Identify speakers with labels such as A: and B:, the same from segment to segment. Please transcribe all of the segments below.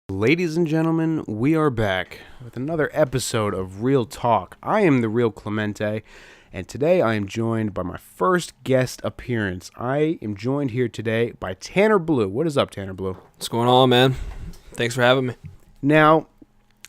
A: Ladies and gentlemen, we are back with another episode of Real Talk. I am the real Clemente, and today I am joined by my first guest appearance. I am joined here today by Tanner Blue. What is up, Tanner Blue?
B: What's going on, man? Thanks for having me.
A: Now,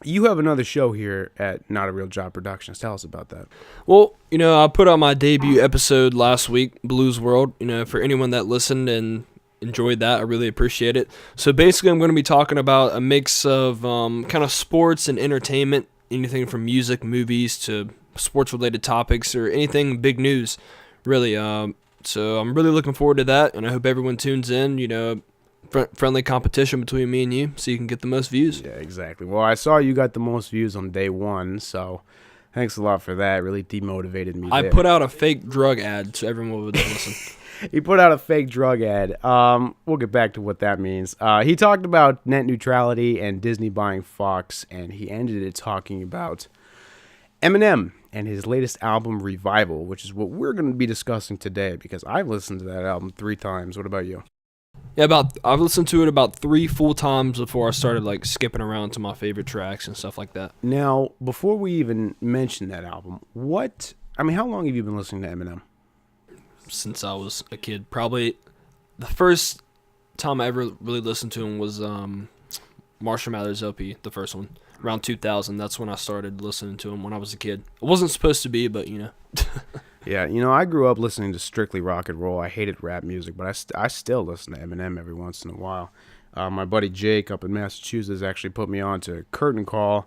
A: you have another show here at NRJ Productions. Tell us about that.
B: Well, I put out my debut episode last week, Blues World. For anyone that listened and enjoyed that, I really appreciate it. So basically, I'm going to be talking about a mix of kind of sports and entertainment, anything from music, movies, to sports-related topics, or anything big news, really. So I'm really looking forward to that, and I hope everyone tunes in, friendly competition between me and you, so you can get the most views.
A: Yeah, exactly. Well, I saw you got the most views on day one, so thanks a lot for that. It really demotivated me.
B: I put out a fake drug ad so everyone would listen.
A: He put out a fake drug ad. We'll get back to what that means. He talked about net neutrality and Disney buying Fox, and he ended it talking about Eminem and his latest album, Revival, which is what we're going to be discussing today because I've listened to that album 3 times. What about you?
B: Yeah, I've listened to it about 3 full times before I started skipping around to my favorite tracks and stuff like that.
A: Now, before we even mention that album, how long have you been listening to Eminem?
B: Since I was a kid. Probably the first time I ever really listened to him was Marshall Mathers LP, the first one, around 2000. That's when I started listening to him when I was a kid. It wasn't supposed to be, but
A: Yeah, I grew up listening to strictly rock and roll. I hated rap music, but I still listen to Eminem every once in a while. My buddy Jake up in Massachusetts actually put me on to Curtain Call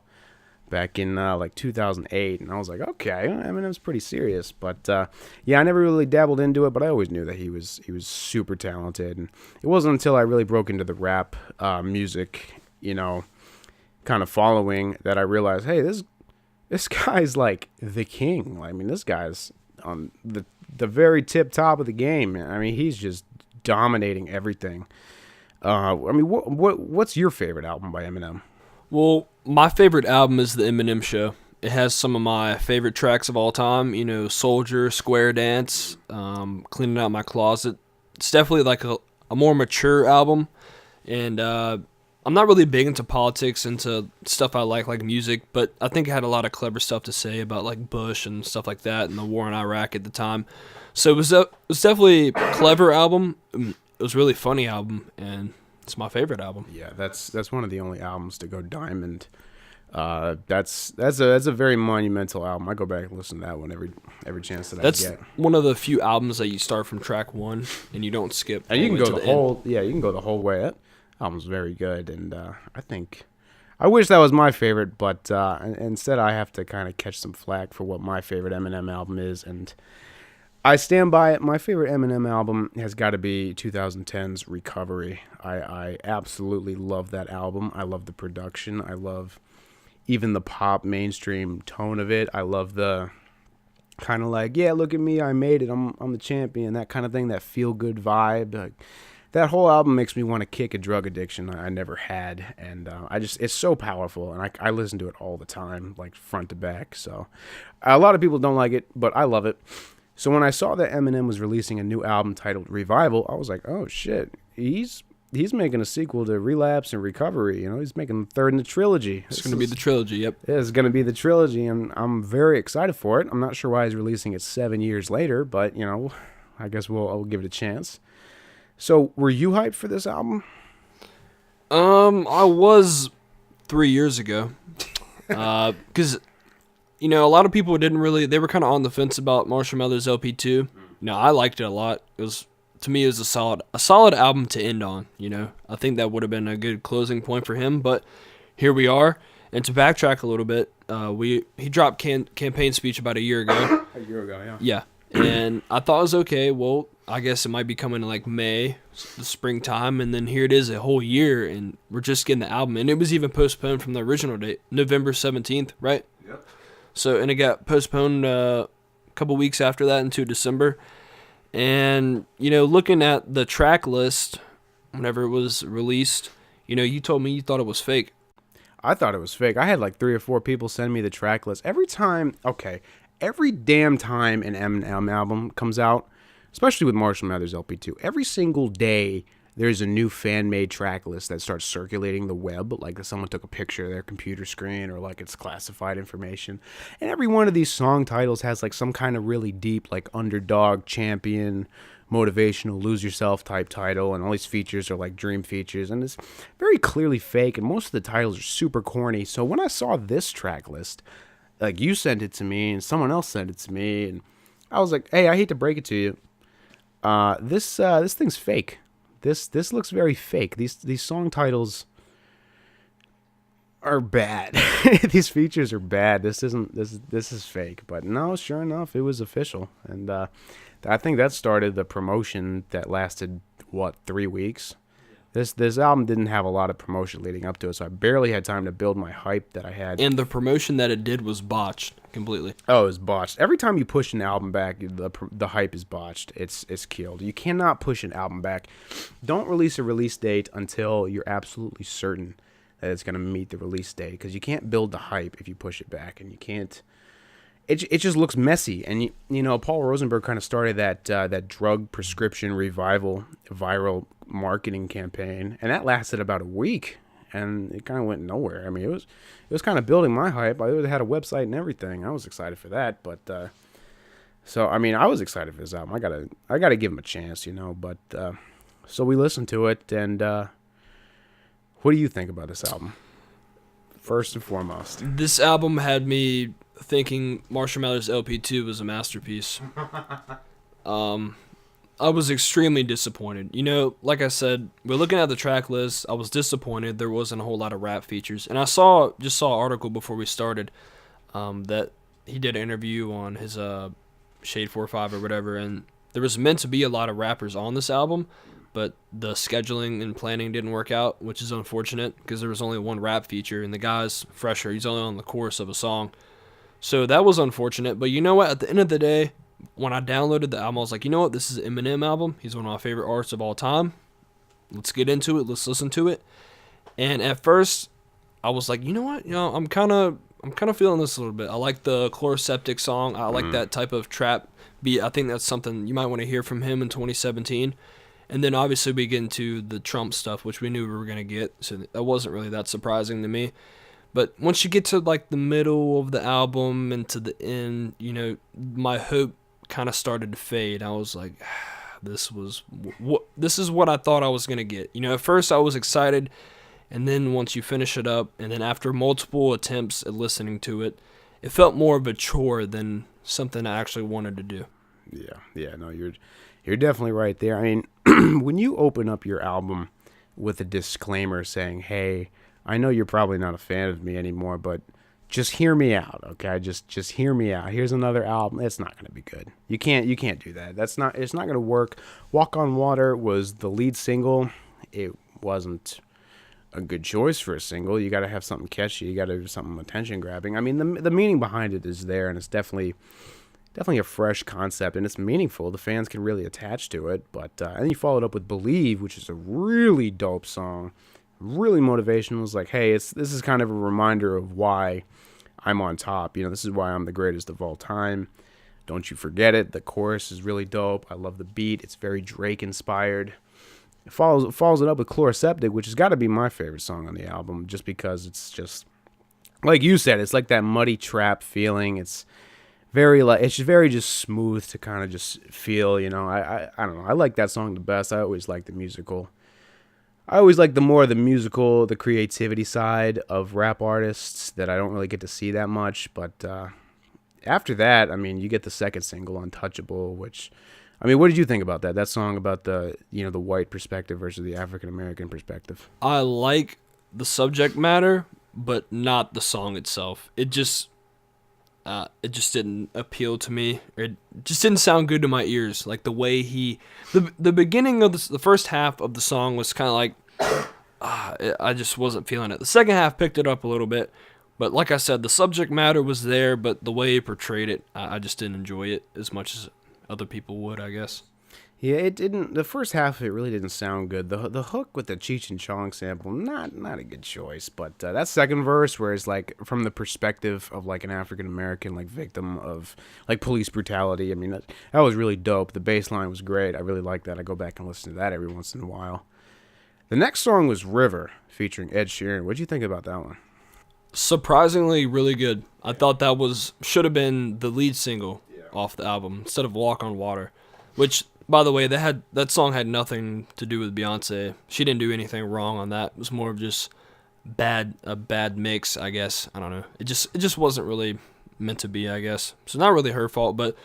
A: back in 2008, and I was like, okay, Eminem's pretty serious. But yeah, I never really dabbled into it, but I always knew that he was super talented. And it wasn't until I really broke into the rap music, kind of following that I realized, hey, this guy's like the king. I mean, this guy's on the very tip top of the game. I mean, he's just dominating everything. What's your favorite album by Eminem?
B: Well, my favorite album is The Eminem Show. It has some of my favorite tracks of all time, Soldier, Square Dance, Cleaning Out My Closet. It's definitely like a more mature album, and I'm not really big into politics, into stuff I like music, but I think it had a lot of clever stuff to say about Bush and stuff like that and the war in Iraq at the time. So it was definitely a clever album. It was a really funny album, and it's my favorite album.
A: Yeah, that's one of the only albums to go diamond. That's a very monumental album. I go back and listen to that one every chance that I get.
B: That's one of the few albums that you start from track 1 and you don't skip.
A: And you can go the whole end. Yeah, you can go the whole way. That album's very good, and I wish that was my favorite, but instead I have to kind of catch some flack for what my favorite Eminem album is, and I stand by it. My favorite Eminem album has got to be 2010's Recovery. I absolutely love that album. I love the production. I love even the pop mainstream tone of it. I love the kind of yeah, look at me, I made it, I'm the champion, that kind of thing, that feel-good vibe. That whole album makes me want to kick a drug addiction I never had, and it's so powerful, and I listen to it all the time, front to back. So a lot of people don't like it, but I love it. So when I saw that Eminem was releasing a new album titled Revival, I was like, oh shit, he's making a sequel to Relapse and Recovery. He's making the third in the trilogy.
B: It's going to be the trilogy, yep.
A: It's going to be the trilogy, and I'm very excited for it. I'm not sure why he's releasing it 7 years later, but, I guess I'll give it a chance. So, were you hyped for this album?
B: I was 3 years ago. Because, a lot of people they were kind of on the fence about Marshall Mathers LP2. I liked it a lot. To me, it was a solid album to end on, I think that would have been a good closing point for him, but here we are. And to backtrack a little bit, he dropped campaign speech about a year ago.
A: A year ago, yeah.
B: Yeah. And I thought it was okay. Well, I guess it might be coming in May, the springtime, and then here it is a whole year, and we're just getting the album. And it was even postponed from the original date, November 17th, right?
A: Yep.
B: So, and it got postponed a couple weeks after that into December. And, looking at the track list, whenever it was released, you told me you thought it was fake.
A: I thought it was fake. I had 3 or 4 people send me the track list. Every damn time an Eminem album comes out, especially with Marshall Mathers LP2, every single day there's a new fan-made track list that starts circulating the web, like if someone took a picture of their computer screen or like it's classified information. And every one of these song titles has like some kind of really deep, like underdog, champion, motivational, lose yourself type title, and all these features are like dream features, and it's very clearly fake, and most of the titles are super corny. So when I saw this track list, like you sent it to me and someone else sent it to me, and I was like, hey, I hate to break it to you, this thing's fake. This looks very fake. These song titles are bad. These features are bad. This is fake. But no, sure enough, it was official, and I think that started the promotion that lasted 3 weeks. This album didn't have a lot of promotion leading up to it, so I barely had time to build my hype that I had.
B: And the promotion that it did was botched completely.
A: Oh, it was botched. Every time you push an album back, the hype is botched. It's killed. You cannot push an album back. Don't release a release date until you're absolutely certain that it's going to meet the release date, because you can't build the hype if you push it back, and you can't. It just looks messy, and you know, Paul Rosenberg kind of started that drug prescription revival viral marketing campaign, and that lasted about a week, and it kind of went nowhere. I mean, it was kind of building my hype. I had a website and everything. I was excited for that, but so I mean, I was excited for this album. I gotta give him a chance, you know. But so we listened to it, and what do you think about this album? First and foremost,
B: this album had me thinking Marshall Mathers LP2 was a masterpiece. I was extremely disappointed. You know, like I said, we're looking at the track list. I was disappointed there wasn't a whole lot of rap features. And I saw an article before we started that he did an interview on his Shade 45 or whatever, and there was meant to be a lot of rappers on this album, but the scheduling and planning didn't work out, which is unfortunate because there was only one rap feature, and the guy's fresher. He's only on the chorus of a song. So that was unfortunate. But you know what? At the end of the day, when I downloaded the album, I was like, you know what? This is an Eminem album. He's one of my favorite artists of all time. Let's get into it. Let's listen to it. And at first, I was like, you know what? You know, I'm kind of feeling this a little bit. I like the Chloroseptic song. I like that type of trap beat. I think that's something you might want to hear from him in 2017. And then obviously we get into the Trump stuff, which we knew we were going to get. So that wasn't really that surprising to me. But once you get to like the middle of the album and to the end, you know, my hope kind of started to fade. I was like, this is what I thought I was going to get. You know, at first I was excited, and then once you finish it up, and then after multiple attempts at listening to it, it felt more of a chore than something I actually wanted to do.
A: Yeah, no, you're definitely right there. I mean, when you open up your album with a disclaimer saying, hey, I know you're probably not a fan of me anymore, but just hear me out, okay? Just hear me out. Here's another album. It's not going to be good. You can't do that. It's not going to work. Walk on Water was the lead single. It wasn't a good choice for a single. You got to have something catchy. You got to do something attention grabbing. I mean, the meaning behind it is there, and it's definitely a fresh concept, and it's meaningful. The fans can really attach to it. But and then you followed up with Believe, which is a really dope song. Really motivational. It was like, hey, this is kind of a reminder of why I'm on top. You know, this is why I'm the greatest of all time. Don't you forget it. The chorus is really dope. I love the beat. It's very Drake inspired. It follows it up with Chloroseptic, which has got to be my favorite song on the album, just because it's just like you said. It's like that muddy trap feeling. It's very just smooth to kind of just feel. You know, I don't know. I like that song the best. I always like the musical. I always like the more the musical, the creativity side of rap artists that I don't really get to see that much. But after that, I mean, you get the second single, Untouchable, which, I mean, what did you think about that? That song about the white perspective versus the African American perspective.
B: I like the subject matter, but not the song itself. It just didn't appeal to me. It just didn't sound good to my ears. Like the way the beginning of the first half of the song was kind of like, I just wasn't feeling it. The second half picked it up a little bit, but like I said, the subject matter was there, but the way he portrayed it, I just didn't enjoy it as much as other people would, I guess.
A: Yeah, it didn't. The first half of it really didn't sound good. The hook with the Cheech and Chong sample, not a good choice. But that second verse, where it's like from the perspective of like an African American like victim of like police brutality. I mean, that was really dope. The bass line was great. I really like that. I go back and listen to that every once in a while. The next song was River featuring Ed Sheeran. What'd you think about that one?
B: Surprisingly, really good. I thought that should have been the lead single off the album instead of Walk on Water, which, by the way, that song had nothing to do with Beyonce. She didn't do anything wrong on that. It was more of just a bad mix, I guess. I don't know. It just wasn't really meant to be, I guess. So not really her fault, but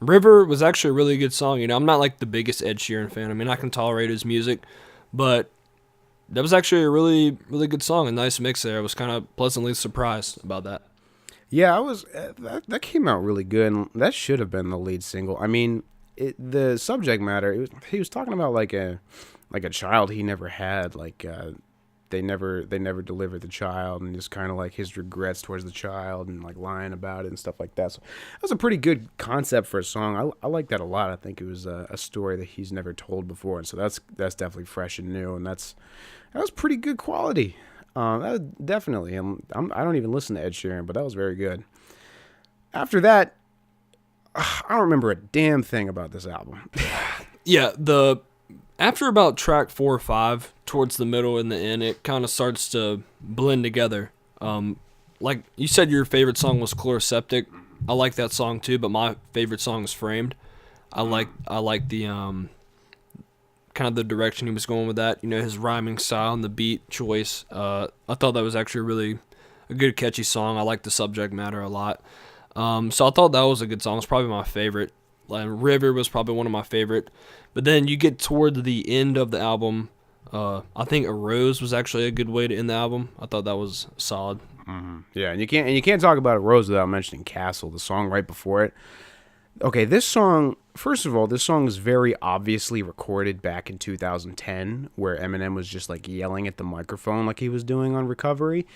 B: River was actually a really good song. I'm not like the biggest Ed Sheeran fan. I mean, I can tolerate his music, but that was actually a really, really good song. A nice mix there. I was kind of pleasantly surprised about that.
A: Yeah, I was. That came out really good. And that should have been the lead single. I mean, the subject matter. He was talking about like a child he never had. Like they never delivered the child, and just kind of like his regrets towards the child, and like lying about it and stuff like that. So that was a pretty good concept for a song. I like that a lot. I think it was a story that he's never told before, and so that's definitely fresh and new, and that was pretty good quality. That was definitely. I don't even listen to Ed Sheeran, but that was very good. After that, I don't remember a damn thing about this album.
B: Yeah, after about track 4 or 5, towards the middle and the end, it kind of starts to blend together. Like you said, your favorite song was Chloroseptic. I like that song too, but my favorite song is Framed. I like the kind of the direction he was going with that. His rhyming style and the beat choice. I thought that was actually really a good, catchy song. I like the subject matter a lot. So I thought that was a good song. It's probably my favorite. River was probably one of my favorite. But then you get toward the end of the album. I think A Rose was actually a good way to end the album. I thought that was solid.
A: Mm-hmm. Yeah, and you can't talk about A Rose without mentioning Castle, the song right before it. Okay, this song, first of all, this song is very obviously recorded back in 2010, where Eminem was just like yelling at the microphone like he was doing on Recovery.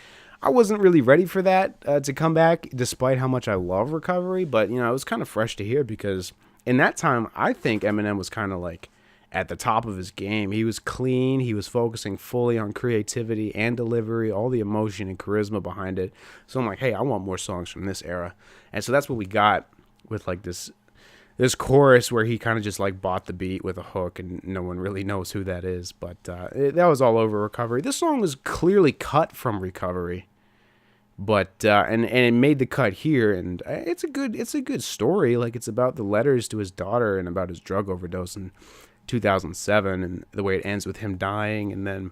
A: I wasn't really ready for that to come back, despite how much I love Recovery, but it was kind of fresh to hear, because in that time, I think Eminem was kind of like at the top of his game. He was clean, he was focusing fully on creativity and delivery, all the emotion and charisma behind it. So I'm like, hey, I want more songs from this era. And so that's what we got with like this chorus where he kind of just like bought the beat with a hook, and no one really knows who that is, but that was all over Recovery. This song was clearly cut from Recovery, but and it made the cut here, and it's a good story. Like, it's about the letters to his daughter and about his drug overdose in 2007, and the way it ends with him dying, and then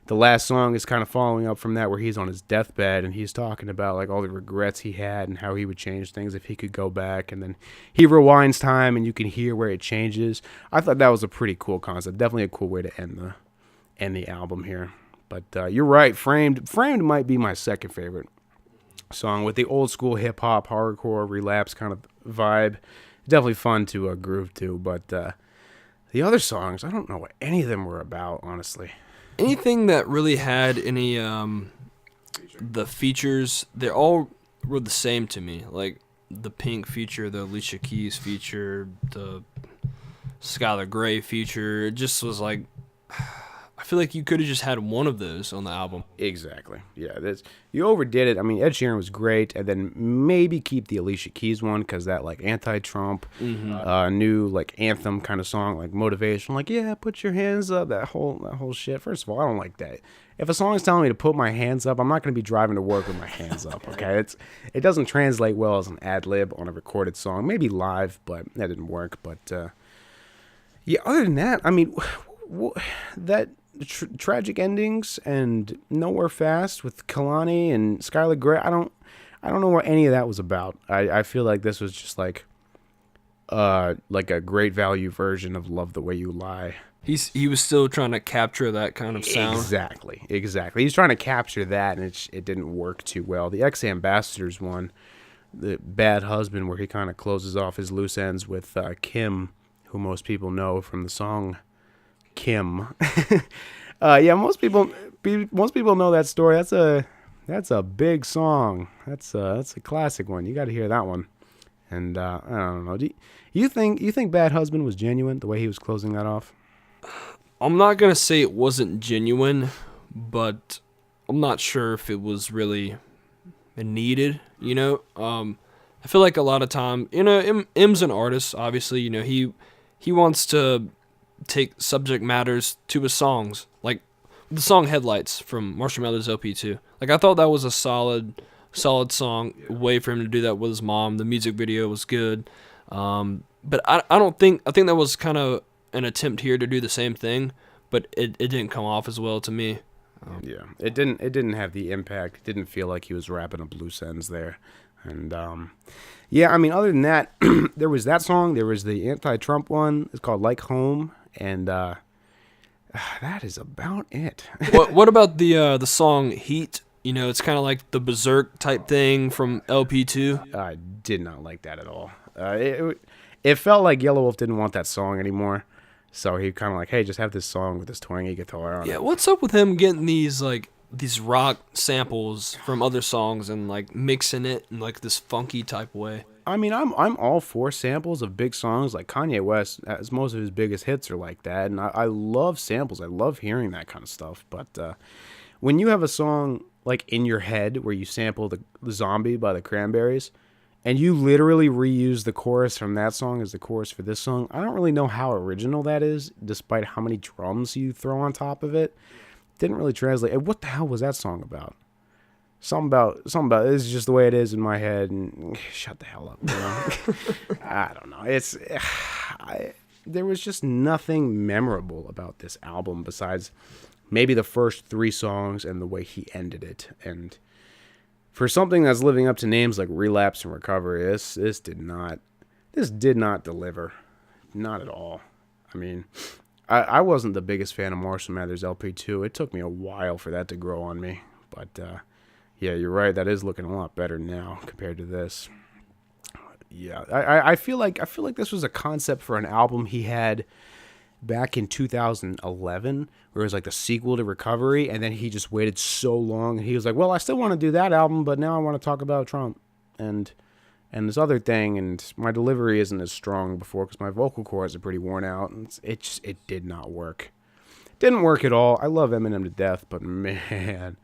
A: the last song is kind of following up from that, where he's on his deathbed and he's talking about like all the regrets he had and how he would change things if he could go back, and then he rewinds time and you can hear where it changes. I thought that was a pretty cool concept. Definitely a cool way to end the album here. But you're right, Framed might be my second favorite song, with the old school hip hop, hardcore, relapse kind of vibe. Definitely fun to groove to. But the other songs, I don't know what any of them were about, honestly.
B: Anything that really had any the features, they all were the same to me. Like the Pink feature, the Alicia Keys feature, the Skylar Grey feature. It just was like, I feel like you could have just had one of those on the album.
A: Exactly. Yeah, you overdid it. I mean, Ed Sheeran was great, and then maybe keep the Alicia Keys one, because that like anti-Trump, new like anthem kind of song, like motivation, like, yeah, put your hands up. That whole shit. First of all, I don't like that. If a song is telling me to put my hands up, I'm not going to be driving to work with my hands up. Okay, it doesn't translate well as an ad lib on a recorded song. Maybe live, but that didn't work. But yeah, other than that, I mean, that. Tragic endings and Nowhere Fast with Kalani and Skylar Grey. I don't know what any of that was about. I feel like this was just like a great value version of Love the Way You Lie.
B: He was still trying to capture that kind of sound.
A: Exactly. He's trying to capture that, and it didn't work too well. The Ex-Ambassadors one, the Bad Husband, where he kind of closes off his loose ends with Kim, who most people know from the song Kim. Yeah, most people know that story. That's a big song. That's a classic one. You got to hear that one. And I don't know. Do you think Bad Husband was genuine, the way he was closing that off?
B: I'm not gonna say it wasn't genuine, but I'm not sure if it was really needed. I feel like a lot of time, M's an artist. Obviously, he wants to take subject matters to his songs. Like, the song "Headlights" from Marshall Mathers LP 2. Like I thought that was a solid song. Way for him to do that with his mom. The music video was good. But I don't think I think that was kind of an attempt here to do the same thing, but it didn't come off as well to me.
A: Yeah, it didn't have the impact. It didn't feel like he was rapping a blues ends there. And yeah, I mean, other than that, there was that song. There was the anti-Trump one. It's called "Like Home," and that is about it.
B: What about the song "Heat"? You know, it's kind of like the Berserk type thing from LP2.
A: I did not like that at all. It felt like Yellow Wolf didn't want that song anymore, so he kind of like, hey, just have this song with this twangy guitar on it.
B: Yeah, what's up with him getting these rock samples from other songs and like mixing it in like this funky type way?
A: I mean, I'm all for samples of big songs. Like Kanye West, as most of his biggest hits are like that, and I love samples. I love hearing that kind of stuff. But when you have a song like in your head where you sample the Zombie by the Cranberries, and you literally reuse the chorus from that song as the chorus for this song, I don't really know how original that is, despite how many drums you throw on top of it. Didn't really translate. And what the hell was that song about? Something about this is just the way it is in my head, and shut the hell up. You know? I don't know. There was just nothing memorable about this album besides maybe the first 3 songs and the way he ended it. And for something that's living up to names like Relapse and Recovery, this did not deliver. Not at all. I mean, I wasn't the biggest fan of Marshall Mathers LP2. It took me a while for that to grow on me. But yeah, you're right. That is looking a lot better now compared to this. Yeah, I feel like this was a concept for an album he had back in 2011, where it was like the sequel to Recovery, and then he just waited so long, and he was like, well, I still want to do that album, but now I want to talk about Trump and this other thing, and my delivery isn't as strong before because my vocal cords are pretty worn out, and it did not work. Didn't work at all. I love Eminem to death, but man,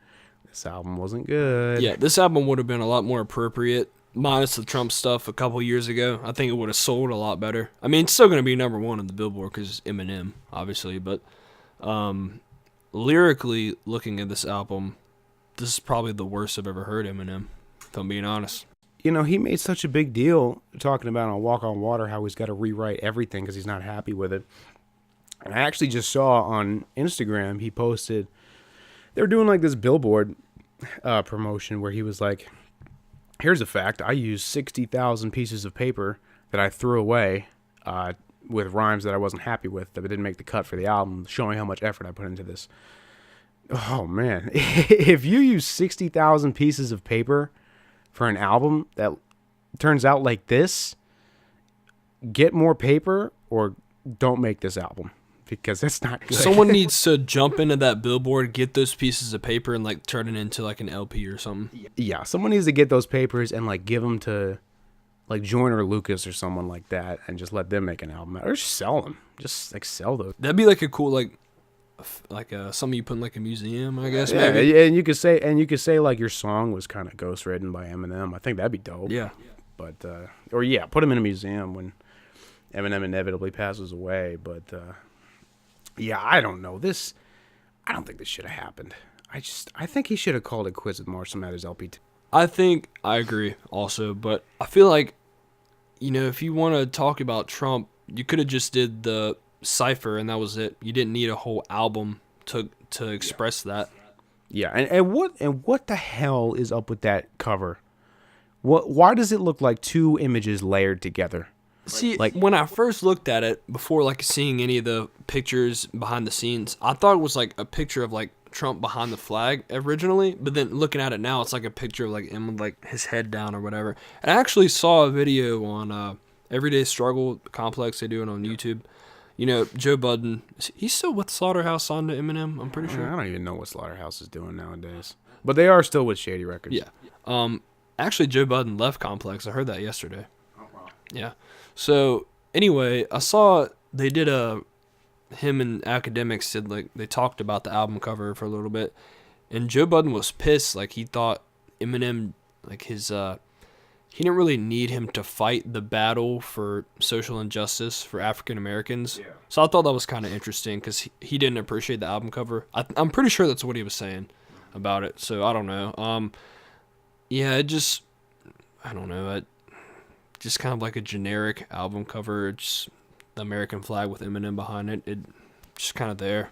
A: this album wasn't good.
B: Yeah, this album would have been a lot more appropriate, minus the Trump stuff a couple years ago. I think it would have sold a lot better. I mean, it's still going to be number 1 on the Billboard because Eminem, obviously, but lyrically looking at this album, this is probably the worst I've ever heard Eminem, if I'm being honest.
A: You know, he made such a big deal talking about on Walk on Water how he's got to rewrite everything because he's not happy with it. And I actually just saw on Instagram, he posted, they were doing like this Billboard promotion where he was like, here's a fact, I used 60,000 pieces of paper that I threw away with rhymes that I wasn't happy with, that didn't make the cut for the album, showing how much effort I put into this. Oh, man. If you use 60,000 pieces of paper for an album that turns out like this, get more paper or don't make this album, because it's not good.
B: Someone needs to jump into that Billboard, get those pieces of paper, and like turn it into like an LP or something.
A: Yeah, someone needs to get those papers and like give them to like Joyner Lucas or someone like that, and just let them make an album, or just sell them. Just like sell those.
B: That'd be like a cool something you put in like a museum, I guess.
A: Yeah,
B: maybe.
A: and you could say like your song was kind of ghostwritten by Eminem. I think that'd be dope.
B: Yeah.
A: But or yeah, put him in a museum when Eminem inevitably passes away. But yeah, I don't know. I don't think this should have happened. I think he should have called it quits with Marshall Mathers LP2.
B: I agree also, but I feel like, you know, if you want to talk about Trump, you could have just did the cipher and that was it. You didn't need a whole album to express that.
A: Yeah, and what the hell is up with that cover? Why does it look like 2 images layered together?
B: See, like when I first looked at it, before like seeing any of the pictures behind the scenes, I thought it was like a picture of like Trump behind the flag originally, but then looking at it now, it's like a picture of like him with like his head down or whatever. And I actually saw a video on Everyday Struggle Complex. They do it on YouTube. You know, Joe Budden, he's still with Slaughterhouse on to Eminem, I'm pretty sure.
A: I don't even know what Slaughterhouse is doing nowadays. But they are still with Shady Records.
B: Yeah. Actually, Joe Budden left Complex. I heard that yesterday. Oh, wow. Yeah. So, anyway, I saw they did him and Academics did, like, they talked about the album cover for a little bit. And Joe Budden was pissed. Like, he thought Eminem, like, his he didn't really need him to fight the battle for social injustice for African Americans.
A: Yeah.
B: So I thought that was kind of interesting because he didn't appreciate the album cover. I'm pretty sure that's what he was saying about it. So I don't know. Yeah, I don't know. Just kind of like a generic album cover. Just the American flag with Eminem behind it. It just kind of there.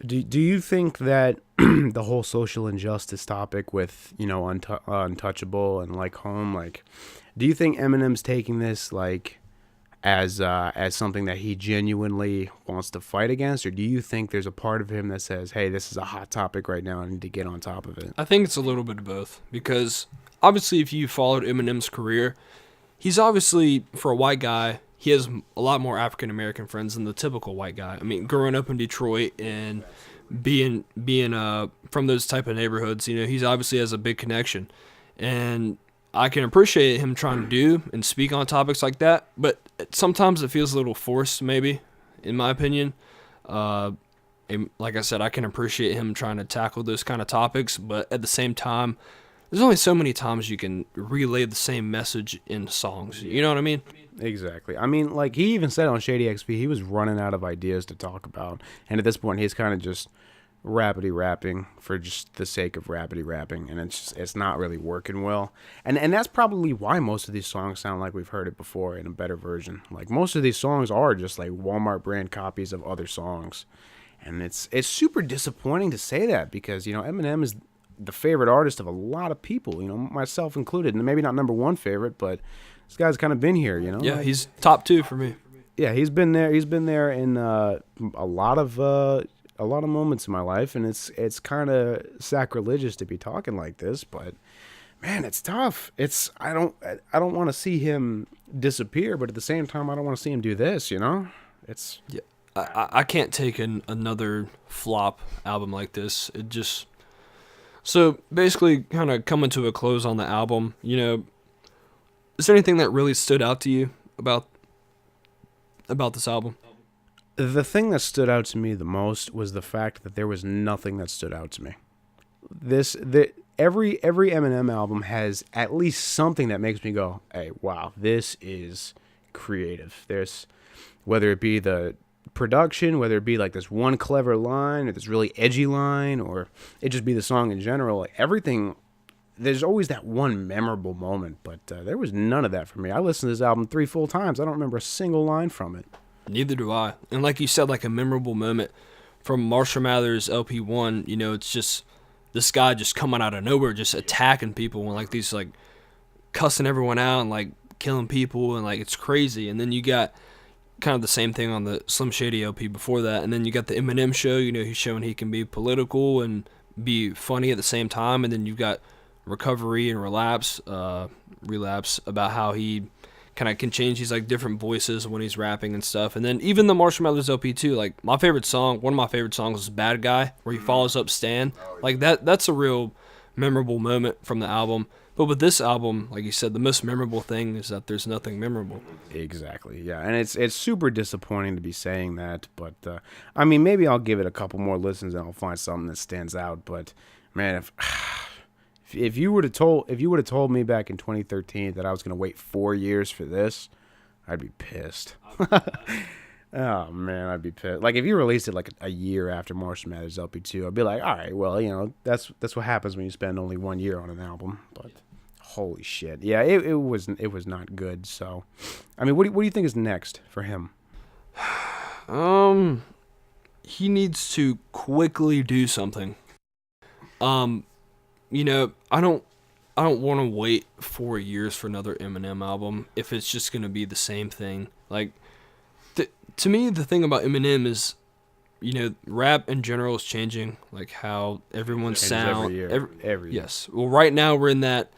A: Do you think that the whole social injustice topic with, you know, Untouchable and Like Home, like, do you think Eminem's taking this like as something that he genuinely wants to fight against, or do you think there's a part of him that says, hey, this is a hot topic right now, I need to get on top of it?
B: I think it's a little bit of both, because obviously if you followed Eminem's career, he's obviously, for a white guy, he has a lot more African American friends than the typical white guy. I mean, growing up in Detroit and being from those type of neighborhoods, you know, he's obviously has a big connection, and I can appreciate him trying to do and speak on topics like that. But sometimes it feels a little forced, maybe, in my opinion. And like I said, I can appreciate him trying to tackle those kind of topics, but at the same time, there's only so many times you can relay the same message in songs. You know what I mean?
A: Exactly. I mean, like, he even said on Shady XP, he was running out of ideas to talk about. And at this point, he's kind of just rapidy rapping for just the sake of rapidy rapping. And it's not really working well. And that's probably why most of these songs sound like we've heard it before in a better version. Like, most of these songs are just like Walmart brand copies of other songs. And it's super disappointing to say that, because, you know, Eminem is the favorite artist of a lot of people, you know, myself included, and maybe not number one favorite, but this guy's kind of been here, you know.
B: Yeah, he's top 2 for me.
A: Yeah, he's been there. He's been there in a lot of moments in my life, and it's kind of sacrilegious to be talking like this, but man, it's tough. I don't want to see him disappear, but at the same time, I don't want to see him do this, you know.
B: Yeah, I can't take another flop album like this. It just. So basically, kind of coming to a close on the album, you know, is there anything that really stood out to you about this album?
A: The thing that stood out to me the most was the fact that there was nothing that stood out to me. Every Eminem album has at least something that makes me go, hey, wow, this is creative. There's, whether it be the production, whether it be like this one clever line or this really edgy line, or it just be the song in general, like everything, there's always that one memorable moment, but there was none of that for me. I listened to this album 3 full times. I don't remember a single line from it.
B: Neither do I. And like you said, like a memorable moment from Marshall Mathers LP1, you know, it's just this guy just coming out of nowhere, just attacking people and like these, like cussing everyone out and like killing people, and like it's crazy. And then you got kind of the same thing on the Slim Shady LP before that, and then you got the Eminem show, you know, he's showing he can be political and be funny at the same time, and then you've got Recovery and Relapse about how he kind of can change these like different voices when he's rapping and stuff. And then even the Marshall Mathers LP too, like one of my favorite songs is Bad Guy, where he follows up Stan. Like that's a real memorable moment from the album. But with this album, like you said, the most memorable thing is that there's nothing memorable.
A: Exactly, yeah. And it's super disappointing to be saying that, but I mean, maybe I'll give it a couple more listens and I'll find something that stands out. But man, if you would have told me back in 2013 that I was going to wait 4 years for this, I'd be pissed. Oh man, I'd be pissed. Like if you released it like a year after Marshall Mathers LP2, I'd be like, all right, well, you know, that's what happens when you spend only 1 year on an album. But holy shit, yeah, it was not good. So, I mean, what do you think is next for him?
B: He needs to quickly do something. You know, I don't want to wait 4 years for another Eminem album if it's just gonna be the same thing. Like, to me, the thing about Eminem is, you know, rap in general is changing, like how everyone sounds
A: every year. Every year.
B: Yes. Well, right now we're in that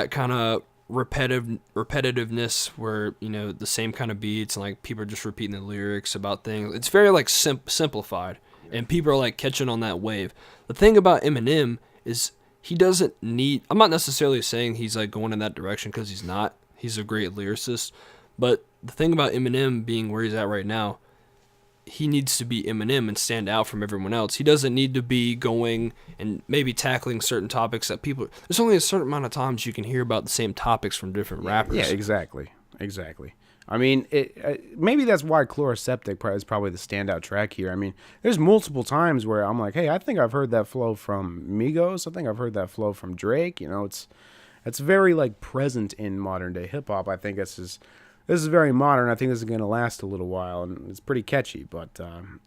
B: kind of repetitiveness where, you know, the same kind of beats and like people are just repeating the lyrics about things. It's very like simplified, and people are like catching on that wave. The thing about Eminem is he doesn't need. I'm not necessarily saying he's like going in that direction, because he's not. He's a great lyricist, but the thing about Eminem being where he's at right now, he needs to be Eminem and stand out from everyone else. He doesn't need to be going and maybe tackling certain topics that people. There's only a certain amount of times you can hear about the same topics from different rappers.
A: Yeah, exactly. I mean, maybe that's why Chloroseptic is probably the standout track here. I mean, there's multiple times where I'm like, hey, I think I've heard that flow from Migos. I think I've heard that flow from Drake. You know, it's very like present in modern day hip hop. I think this is very modern. I think this is going to last a little while, and it's pretty catchy. But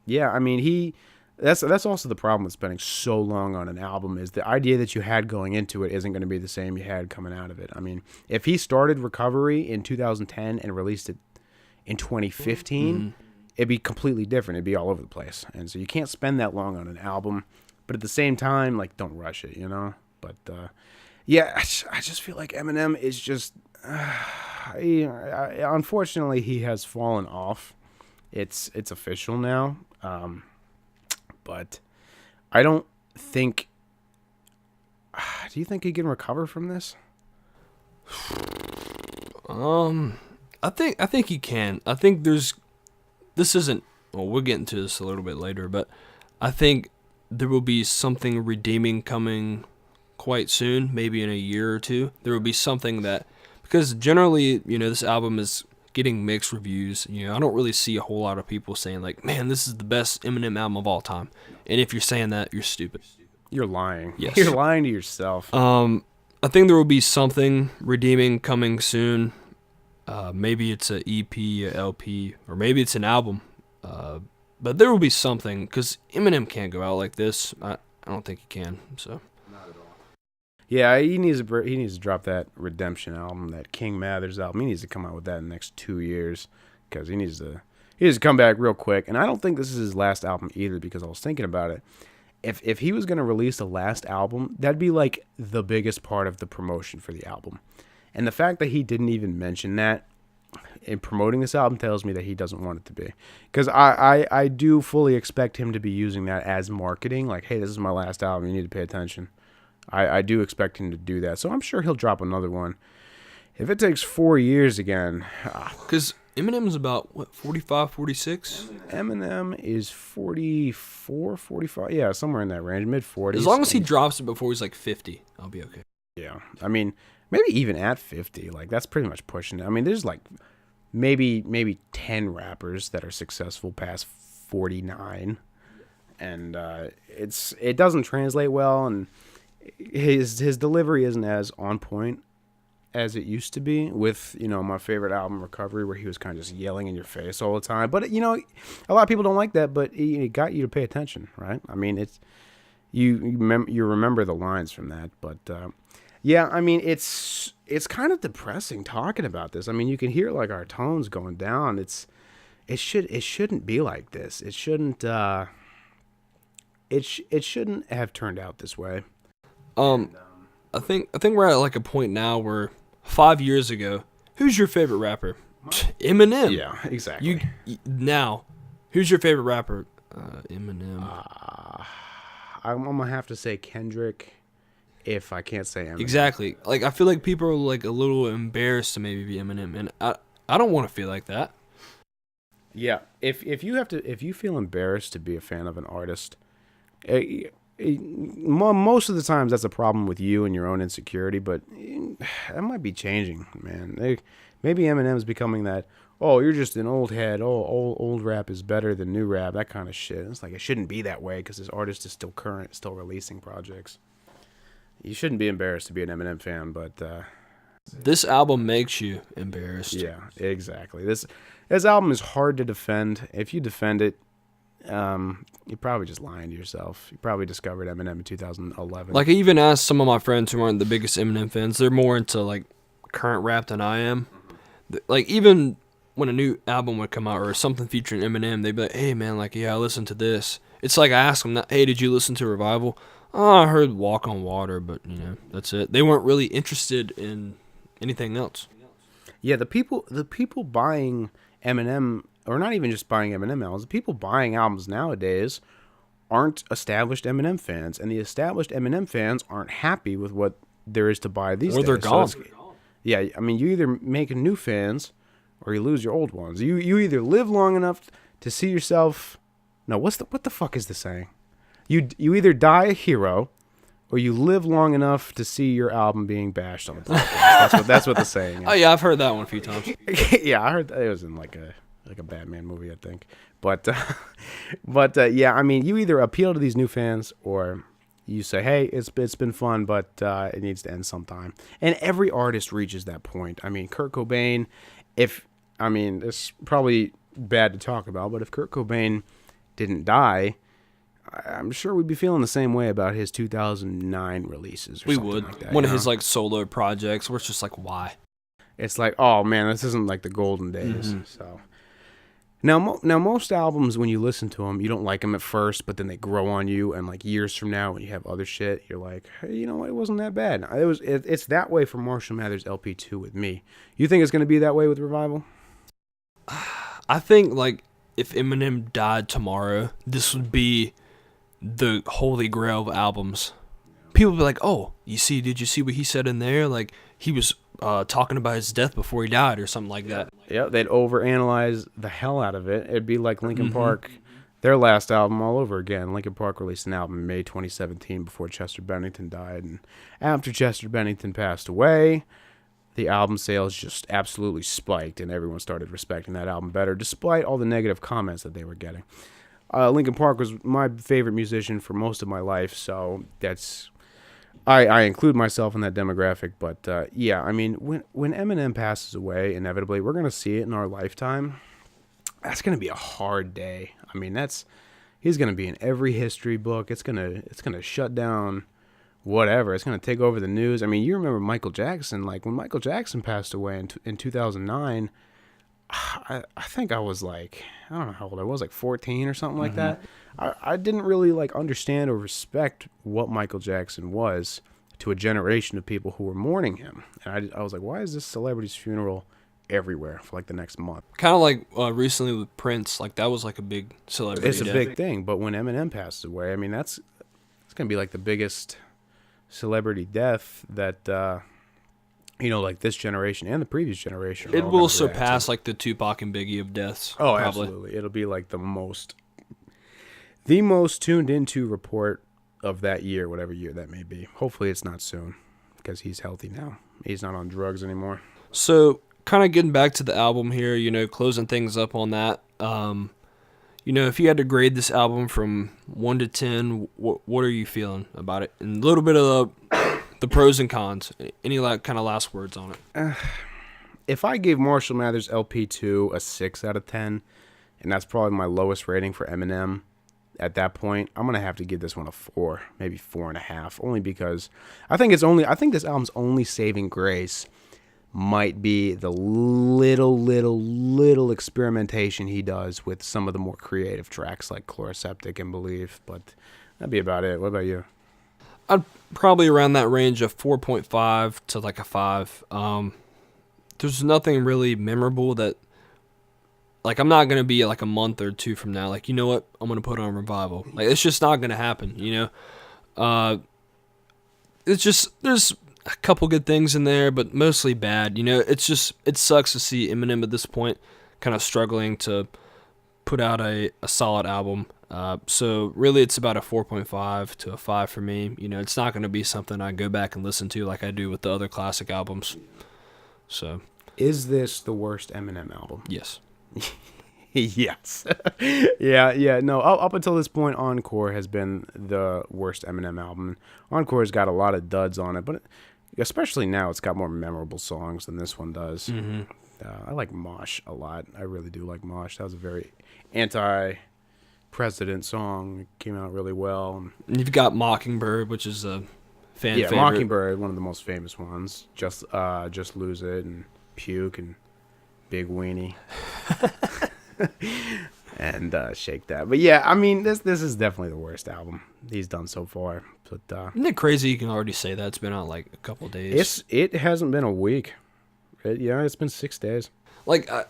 A: yeah, I mean, that's also the problem with spending so long on an album is the idea that you had going into it isn't going to be the same you had coming out of it. I mean, if he started Recovery in 2010 and released it in 2015, it'd be completely different. It'd be all over the place. And so you can't spend that long on an album, but at the same time, like, don't rush it, you know? But yeah, I just feel like Eminem is just unfortunately, he has fallen off. It's official now. But I don't think. Do you think he can recover from this?
B: I think he can. I think this isn't. Well, we'll get into this a little bit later, but I think there will be something redeeming coming quite soon, maybe in a year or two. There will be something that, because generally, this album is getting mixed reviews. I don't really see a whole lot of people saying like, man, this is the best Eminem album of all time. And if you're saying that, you're stupid.
A: You're lying.
B: Yes.
A: You're lying to yourself.
B: I think there will be something redeeming coming soon. Maybe it's an EP, a LP, or maybe it's an album. But there will be something, because Eminem can't go out like this. I don't think he can. So.
A: Yeah, he needs to drop that Redemption album, that King Mathers album. He needs to come out with that in the next 2 years, because he needs to come back real quick. And I don't think this is his last album either, because I was thinking about it. If he was going to release the last album, that'd be like the biggest part of the promotion for the album. And the fact that he didn't even mention that in promoting this album tells me that he doesn't want it to be. Because I do fully expect him to be using that as marketing. Like, hey, this is my last album. You need to pay attention. I do expect him to do that. So I'm sure he'll drop another one. If it takes 4 years again.
B: Because Eminem's about, 45, 46?
A: Eminem is 44, 45. Yeah, somewhere in that range, mid-40s.
B: As long as he drops it before he's like 50, I'll be okay.
A: Yeah. I mean, maybe even at 50. Like, that's pretty much pushing it. I mean, there's like maybe 10 rappers that are successful past 49. And it doesn't translate well, and his delivery isn't as on point as it used to be with, my favorite album, Recovery, where he was kind of just yelling in your face all the time. But, a lot of people don't like that, but it got you to pay attention, right? I mean, it's you remember the lines from that. But, yeah, I mean, it's kind of depressing talking about this. I mean, you can hear, like, our tones going down. It shouldn't be like this. It shouldn't have turned out this way.
B: I think we're at like a point now where 5 years ago, who's your favorite rapper? Eminem.
A: Yeah, exactly.
B: Now, who's your favorite rapper? Eminem.
A: I'm gonna have to say Kendrick if I can't say Eminem.
B: Exactly. Like, I feel like people are like a little embarrassed to maybe be Eminem, and I don't want to feel like that.
A: Yeah, if you feel embarrassed to be a fan of an artist, most of the times that's a problem with you and your own insecurity, but that might be changing, man. Maybe Eminem's becoming that, oh, you're just an old head, oh, old rap is better than new rap, that kind of shit. It's like, it shouldn't be that way because this artist is still current, still releasing projects. You shouldn't be embarrassed to be an Eminem fan, but
B: this album makes you embarrassed.
A: Yeah, exactly. This album is hard to defend. If you defend it, you're probably just lying to yourself. You probably discovered Eminem in 2011.
B: Like, I even asked some of my friends who aren't the biggest Eminem fans. They're more into like current rap than I am. Like, even when a new album would come out or something featuring Eminem, they'd be like, "Hey man, like, yeah, I listened to this." It's like I asked them, "Hey, did you listen to Revival?" "Oh, I heard Walk on Water," but that's it. They weren't really interested in anything else.
A: Yeah, the people buying Eminem, or not even just buying Eminem albums, the people buying albums nowadays aren't established Eminem fans, and the established Eminem fans aren't happy with what there is to buy these days.
B: Or they're gone.
A: Yeah, I mean, you either make new fans or you lose your old ones. You either live long enough to see yourself. No, what the fuck is the saying? You either die a hero, or you live long enough to see your album being bashed on the podcast. That's what the saying is.
B: Oh yeah, I've heard that one a few times.
A: Yeah, I heard it was in like a Batman movie, I think. But yeah, I mean, you either appeal to these new fans or you say, hey, it's been fun, but it needs to end sometime. And every artist reaches that point. I mean, Kurt Cobain, it's probably bad to talk about, but if Kurt Cobain didn't die, I'm sure we'd be feeling the same way about his 2009 releases. Or
B: we
A: something
B: would.
A: like that,
B: One of his like solo projects where it's just like, why?
A: It's like, oh man, this isn't like the golden days. Mm-hmm. So now most albums, when you listen to them, you don't like them at first, but then they grow on you, and like years from now, when you have other shit, you're like, hey, you know what? It wasn't that bad. It's that way for Marshall Mathers LP2 with me. You think it's gonna be that way with Revival?
B: I think like if Eminem died tomorrow, this would be the holy grail of albums. People would be like, oh, did you see what he said in there? Like, he was talking about his death before he died or something like that.
A: Yeah, they'd overanalyze the hell out of it. It'd be like Linkin Park, their last album all over again. Linkin Park released an album in May 2017 before Chester Bennington died. And after Chester Bennington passed away, the album sales just absolutely spiked, and everyone started respecting that album better, despite all the negative comments that they were getting. Linkin Park was my favorite musician for most of my life, so that's... I include myself in that demographic, but yeah, I mean, when Eminem passes away, inevitably, we're going to see it in our lifetime. That's going to be a hard day. I mean, he's going to be in every history book. It's going to shut down whatever. It's going to take over the news. I mean, you remember Michael Jackson, like when Michael Jackson passed away in 2009, I think I was like, I don't know how old I was, like 14 or something like that. I didn't really like understand or respect what Michael Jackson was to a generation of people who were mourning him. And I was like, why is this celebrity's funeral everywhere for like the next month?
B: Kind of like recently with Prince, like that was like a big celebrity
A: It's a big thing, but when Eminem passes away, I mean, it's going to be like the biggest celebrity death that... like this generation and the previous generation.
B: It will surpass like the Tupac and Biggie of deaths.
A: Oh, probably. Absolutely. It'll be like the most tuned into report of that year, whatever year that may be. Hopefully it's not soon because he's healthy now. He's not on drugs anymore.
B: So kind of getting back to the album here, closing things up on that. If you had to grade this album from 1 to 10, what are you feeling about it? And a little bit of the pros and cons. Any kind of last words on it?
A: If I gave Marshall Mathers LP2 a 6 out of 10, and that's probably my lowest rating for Eminem at that point, I'm going to have to give this one a 4, maybe 4.5, only because I think this album's only saving grace might be the little experimentation he does with some of the more creative tracks like Chloroseptic and Believe, but that'd be about it. What about you?
B: I'd probably around that range of 4.5 to like a 5. There's nothing really memorable that, like, I'm not going to be like a month or two from now, like, you know what, I'm going to put on Revival. Like, it's just not going to happen, It's just, there's a couple good things in there, but mostly bad, It sucks to see Eminem at this point kind of struggling to put out a solid album. So really it's about a 4.5 to a 5 for me. It's not going to be something I go back and listen to like I do with the other classic albums. So,
A: is this the worst Eminem album?
B: Yes.
A: Yes. Yeah. No, up until this point, Encore has been the worst Eminem album. Encore's got a lot of duds on it, but especially now it's got more memorable songs than this one does.
B: Mm-hmm.
A: I like Mosh a lot. I really do like Mosh. That was a very anti-president song. It came out really well.
B: And you've got Mockingbird, which is a fan favorite.
A: Mockingbird, one of the most famous ones. Just Lose It and Puke and Big Weenie. And Shake That. But yeah, I mean, this is definitely the worst album he's done so far. But
B: isn't it crazy you can already say that? It's been out like a couple days.
A: It hasn't been a week. It's been 6 days.
B: Like, I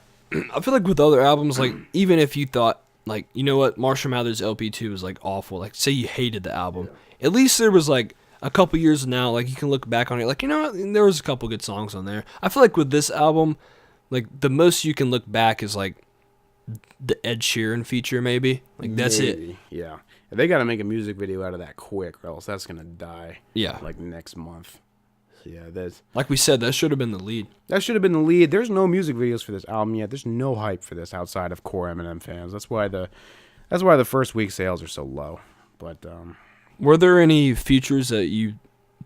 B: feel like with other albums, like, even if you thought, like, you know what, Marshall Mathers LP2 was, like, awful. Like, say you hated the album. At least there was, like, a couple years now, like, you can look back on it, like, you know what, there was a couple good songs on there. I feel like with this album, like, the most you can look back is, like, the Ed Sheeran feature, maybe. Like, that's it.
A: Maybe, yeah. They got to make a music video out of that quick, or else that's gonna die.
B: Yeah.
A: Like next month. So yeah, that's
B: Like we said, that should have been the lead.
A: that should have been the lead. There's no music videos for this album yet. There's no hype for this outside of core Eminem fans. That's why the first week sales are so low. But
B: Were there any features that you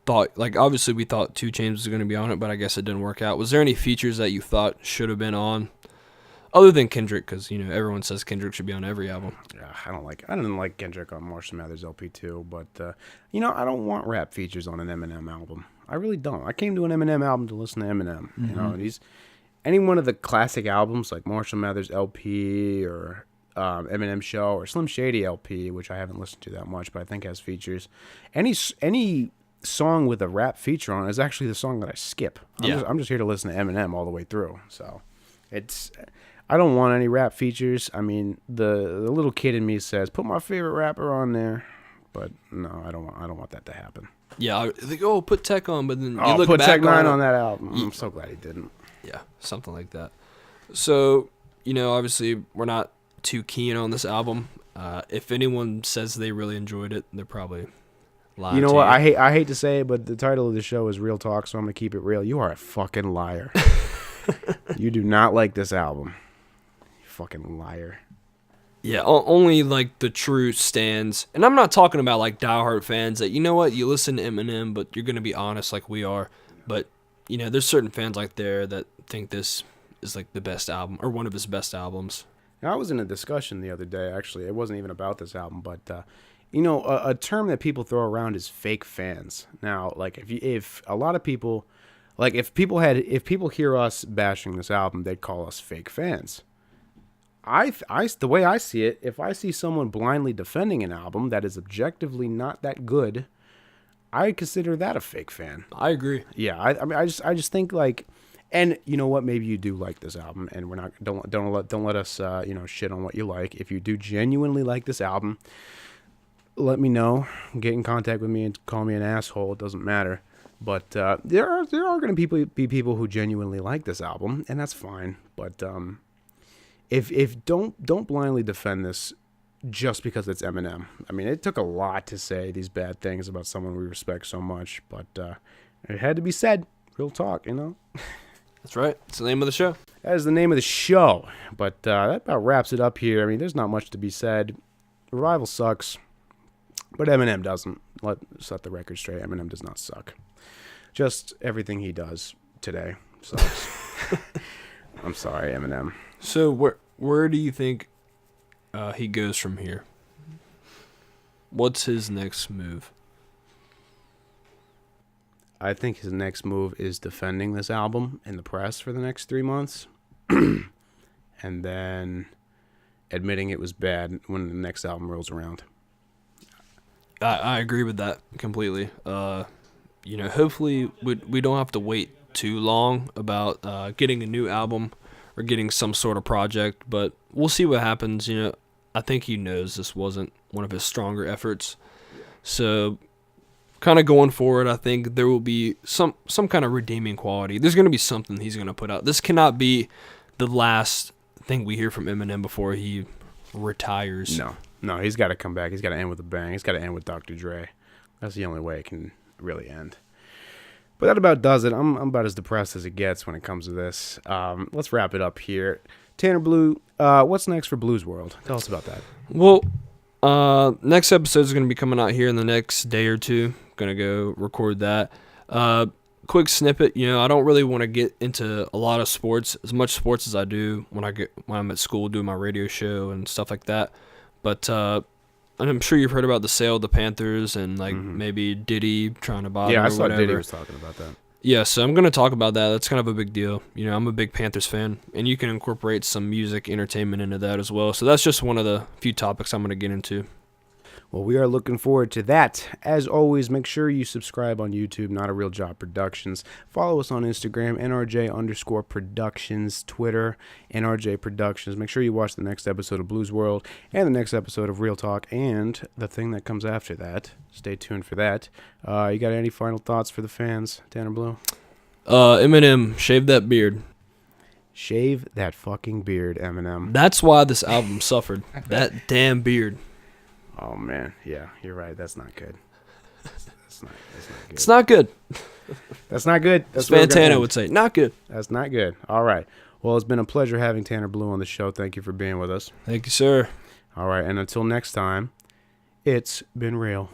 B: thought, like, obviously we thought 2 Chainz was going to be on it, but I guess it didn't work out. Was there any features that you thought should have been on, other than Kendrick? Because, everyone says Kendrick should be on every album.
A: yeah, I didn't like Kendrick on Marshall Mathers LP 2, but I don't want rap features on an Eminem album. I really don't. I came to an Eminem album to listen to Eminem. And any one of the classic albums like Marshall Mathers LP or Eminem Show or Slim Shady LP, which I haven't listened to that much, but I think has features. Any song with a rap feature on it is actually the song that I skip. I'm just here to listen to Eminem all the way through. So I don't want any rap features. I mean, the little kid in me says, put my favorite rapper on there, but no, I don't want that to happen.
B: Yeah, I think, put Tech on, but then
A: you
B: look
A: put
B: back
A: Tech 9
B: on
A: that album. I'm so glad he didn't.
B: Yeah, something like that. So, obviously we're not too keen on this album. If anyone says they really enjoyed it, they're probably lying.
A: You know what? I hate to say it, but the title of the show is Real Talk, so I'm gonna keep it real. You are a fucking liar. You do not like this album. You fucking liar.
B: Yeah, only like the true stans, and I'm not talking about like diehard fans that you listen to Eminem, but you're gonna be honest like we are. But there's certain fans like there that think this is like the best album or one of his best albums.
A: Now, I was in a discussion the other day. Actually, it wasn't even about this album, but a term that people throw around is fake fans. Now, like if a lot of people, like if people hear us bashing this album, they'd call us fake fans. The way I see it, if I see someone blindly defending an album that is objectively not that good, I consider that a fake fan.
B: I agree.
A: Yeah, I just think like, and you know what? Maybe you do like this album, and don't let us shit on what you like. If you do genuinely like this album, let me know. Get in contact with me and call me an asshole. It doesn't matter. But there are going to be people who genuinely like this album, and that's fine. But if don't blindly defend this just because it's Eminem. I mean, it took a lot to say these bad things about someone we respect so much, but it had to be said. Real talk,
B: That's right. It's the name of the show.
A: That is the name of the show. But that about wraps it up here. I mean, there's not much to be said. Revival sucks, but Eminem doesn't. Let's set the record straight. Eminem does not suck. Just everything he does today sucks. I'm sorry, Eminem.
B: So where do you think he goes from here? What's his next move?
A: I think his next move is defending this album in the press for the next 3 months. And then admitting it was bad when the next album rolls around.
B: I agree with that completely. Hopefully we don't have to wait too long about getting a new album or getting some sort of project, but we'll see what happens. I think he knows this wasn't one of his stronger efforts. So kind of going forward, I think there will be some kind of redeeming quality. There's going to be something he's going to put out. This cannot be the last thing we hear from Eminem before he retires.
A: No, he's got to come back. He's got to end with a bang. He's got to end with Dr. Dre. That's the only way it can really end. But that about does it. I'm about as depressed as it gets when it comes to this. Let's wrap it up here. Tanner Blue, what's next for Blues World? Tell us about that.
B: Well, next episode is going to be coming out here in the next day or two. Going to go record that. Quick snippet. I don't really want to get into a lot of sports, as much sports as I do when I'm at school doing my radio show and stuff like that. But I'm sure you've heard about the sale of the Panthers and maybe Diddy trying to buy them.
A: Yeah, I
B: or
A: saw
B: whatever.
A: Diddy was talking about that.
B: Yeah, so I'm going to talk about that. That's kind of a big deal. I'm a big Panthers fan, and you can incorporate some music, entertainment into that as well. So that's just one of the few topics I'm going to get into.
A: Well, we are looking forward to that. As always, make sure you subscribe on YouTube, Not a Real Job Productions. Follow us on Instagram, NRJ_Productions, Twitter, NRJ Productions. Make sure you watch the next episode of Blues World and the next episode of Real Talk and the thing that comes after that. Stay tuned for that. You got any final thoughts for the fans, Tanner Blue?
B: Eminem, shave that beard.
A: Shave that fucking beard, Eminem.
B: That's why this album suffered. That damn beard.
A: Oh man, yeah, you're right. That's not good. That's not good.
B: It's not good.
A: That's not good. That's
B: As
A: where we're gonna
B: Fantana
A: end.
B: would say, not good.
A: That's not good. All right. Well, it's been a pleasure having Tanner Blue on the show. Thank you for being with us.
B: Thank you, sir.
A: All right, and until next time, it's been real.